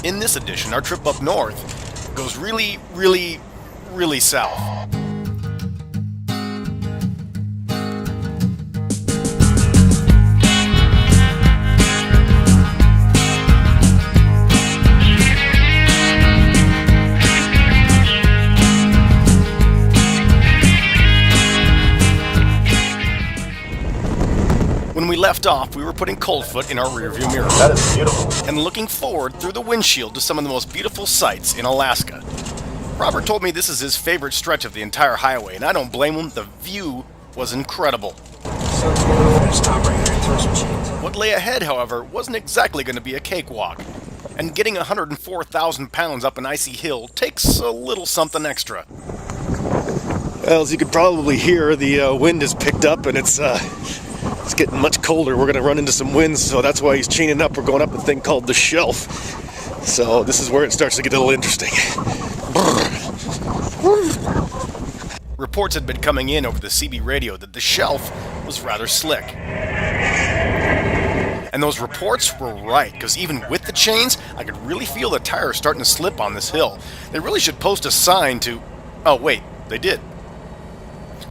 In this edition, our trip up north goes really, really, really south. When we left off, we were putting Coldfoot in our rearview mirror. That is beautiful. And looking forward through the windshield to some of the most beautiful sights in Alaska. Robert told me this is his favorite stretch of the entire highway, and I don't blame him. The view was incredible. What lay ahead, however, wasn't exactly going to be a cakewalk. And getting 104,000 pounds up an icy hill takes a little something extra. Well, as you could probably hear, the wind has picked up and it's getting much colder. We're going to run into some winds, so that's why he's chaining up. We're going up a thing called the shelf. So this is where it starts to get a little interesting. Reports had been coming in over the CB radio that the shelf was rather slick. And those reports were right, because even with the chains, I could really feel the tires starting to slip on this hill. They really should post a sign to... Oh, wait, they did.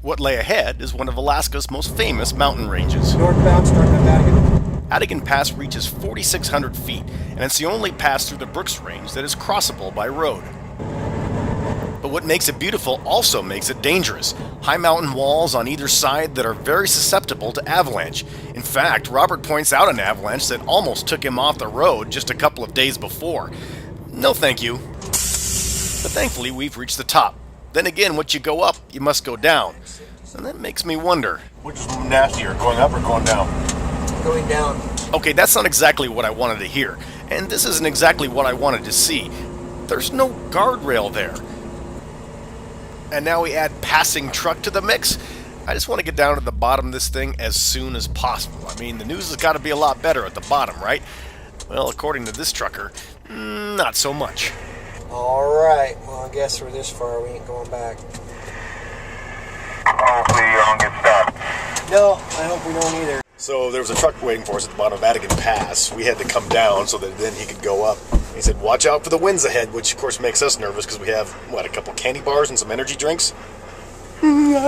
What lay ahead is one of Alaska's most famous mountain ranges. Northbound, starting at Atigun. Atigun Pass reaches 4,600 feet, and it's the only pass through the Brooks Range that is crossable by road. But what makes it beautiful also makes it dangerous. High mountain walls on either side that are very susceptible to avalanche. In fact, Robert points out an avalanche that almost took him off the road just a couple of days before. No thank you. But thankfully we've reached the top. Then again, once you go up, you must go down. And that makes me wonder. Which is nastier, going up or going down? Going down. Okay, that's not exactly what I wanted to hear. And this isn't exactly what I wanted to see. There's no guardrail there. And now we add passing truck to the mix? I just want to get down to the bottom of this thing as soon as possible. I mean, the news has got to be a lot better at the bottom, right? Well, according to this trucker, not so much. Alright, well I guess we're this far, we ain't going back. Hopefully you don't get stuck. No, I hope we don't either. So there was a truck waiting for us at the bottom of Atigun Pass. We had to come down so that then he could go up. He said, watch out for the winds ahead, which of course makes us nervous because we have, a couple candy bars and some energy drinks? And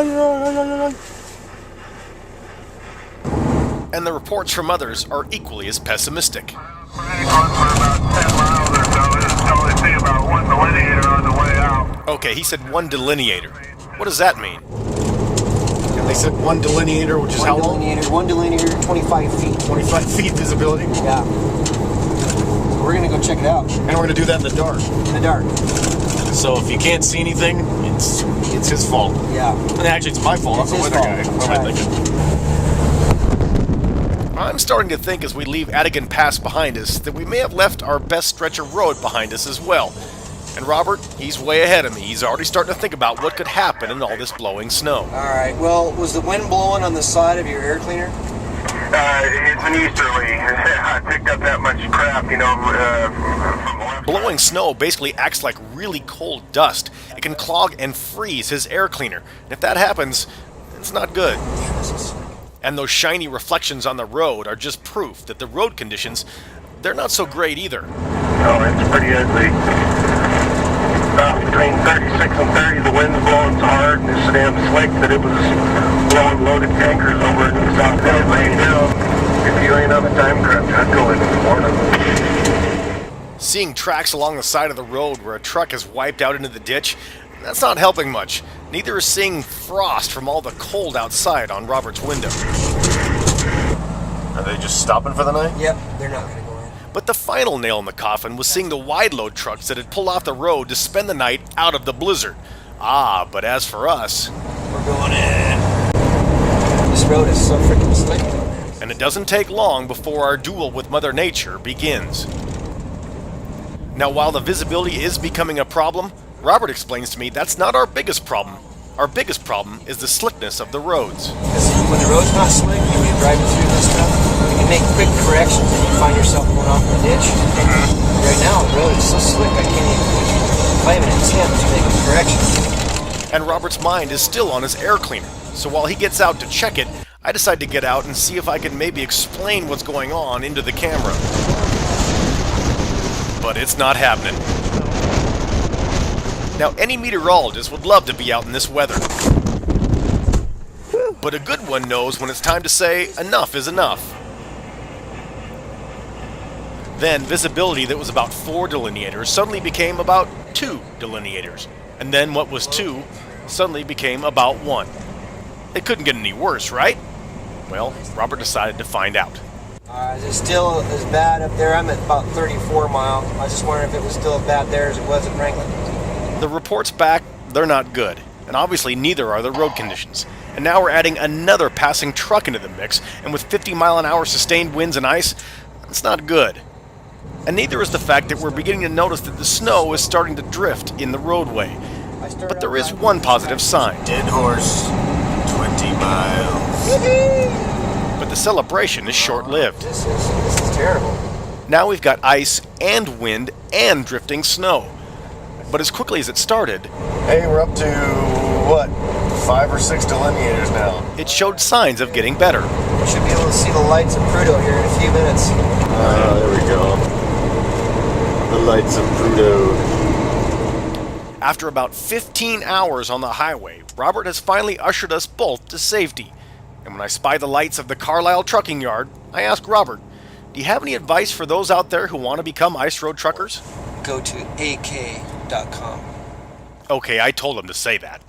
the reports from others are equally as pessimistic. Okay, he said one delineator. What does that mean? And they said one delineator, which is how long? One delineator, 25 feet. 25 feet visibility. Yeah. So we're going to go check it out. And we're going to do that in the dark. In the dark. So if you can't see anything, it's his fault. Yeah. And actually, it's my fault. I'm the weather guy. What am I thinking? I'm starting to think as we leave Atigun Pass behind us that we may have left our best stretch of road behind us as well. And Robert, he's way ahead of me. He's already starting to think about what could happen in all this blowing snow. Alright, well, was the wind blowing on the side of your air cleaner? It's an easterly. I picked up that much crap, from the left. Blowing snow basically acts like really cold dust. It can clog and freeze his air cleaner. And if that happens, it's not good. And those shiny reflections on the road are just proof that the road conditions, they're not so great either. Oh, it's pretty ugly. Between 36 and 30, the wind's blowing so hard and it's so damn slick that it was blowing loaded tankers over in the south end right now. If you ain't on the time crunch, I'd go in the morning. Seeing tracks along the side of the road where a truck is wiped out into the ditch, that's not helping much. Neither is seeing frost from all the cold outside on Robert's window. Are they just stopping for the night? Yep, they're not going to go in. But the final nail in the coffin was seeing the wide load trucks that had pulled off the road to spend the night out of the blizzard. Ah, but as for us... We're going in. This road is so freaking slick. And it doesn't take long before our duel with Mother Nature begins. Now, while the visibility is becoming a problem, Robert explains to me that's not our biggest problem. Our biggest problem is the slickness of the roads. Because when the road's not slick and you're driving through this stuff, you can make quick corrections and you find yourself going off in the ditch. Right now, the road is so slick I can't even put 5 minutes in to make a correction. And Robert's mind is still on his air cleaner, so while he gets out to check it, I decide to get out and see if I can maybe explain what's going on into the camera. but it's not happening. Now, any meteorologist would love to be out in this weather. But a good one knows when it's time to say enough is enough. Then visibility that was about 4 delineators suddenly became about 2 delineators. And then what was 2 suddenly became about 1. It couldn't get any worse, right? Well, Robert decided to find out. Is it still as bad up there? I'm at about 34 mile. I was just wondering if it was still as bad there as it was at Franklin. The reports back, they're not good. And obviously neither are the road conditions. And now we're adding another passing truck into the mix, and with 50-mile-an-hour sustained winds and ice, it's not good. And neither is the fact that we're beginning to notice that the snow is starting to drift in the roadway. But there is one positive sign. Dead horse, 20 miles. But the celebration is short-lived. This is terrible. Now we've got ice and wind and drifting snow. But as quickly as it started, Hey, we're up to, what, 5 or 6 delineators now. it showed signs of getting better. We should be able to see the lights of Prudhoe here in a few minutes. There we go. The lights of Prudhoe. After about 15 hours on the highway, Robert has finally ushered us both to safety. And when I spy the lights of the Carlisle trucking yard, I ask Robert, do you have any advice for those out there who want to become ice road truckers? Go to ak.com. Okay, I told him to say that.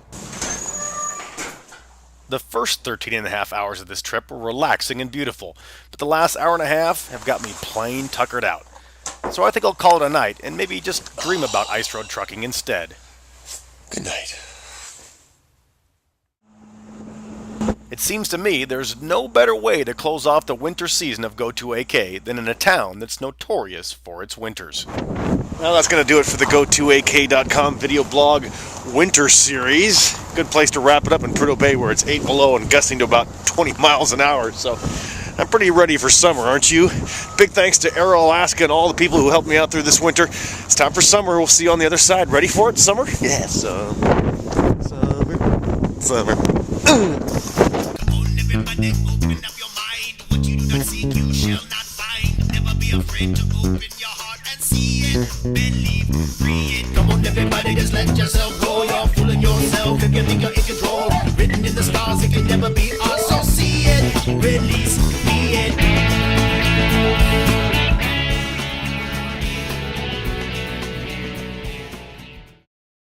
The first 13 and a half hours of this trip were relaxing and beautiful, but the last hour and a half have got me plain tuckered out. So I think I'll call it a night and maybe just dream about ice road trucking instead. Good night. It seems to me there's no better way to close off the winter season of Go2AK than in a town that's notorious for its winters. Well, that's going to do it for the Go2AK.com video blog winter series. Good place to wrap it up in Prudhoe Bay where it's 8 below and gusting to about 20 miles an hour. So I'm pretty ready for summer, aren't you? Big thanks to Aero Alaska and all the people who helped me out through this winter. It's time for summer. We'll see you on the other side. Ready for it, summer? Yes. Summer. Everybody open up your mind. What you do not seek, you shall not find. Never be afraid to open your heart and see it. Believe, free it. Come on, everybody, just let yourself go. You're fooling yourself if you think you're in control. Written in the stars, it can never be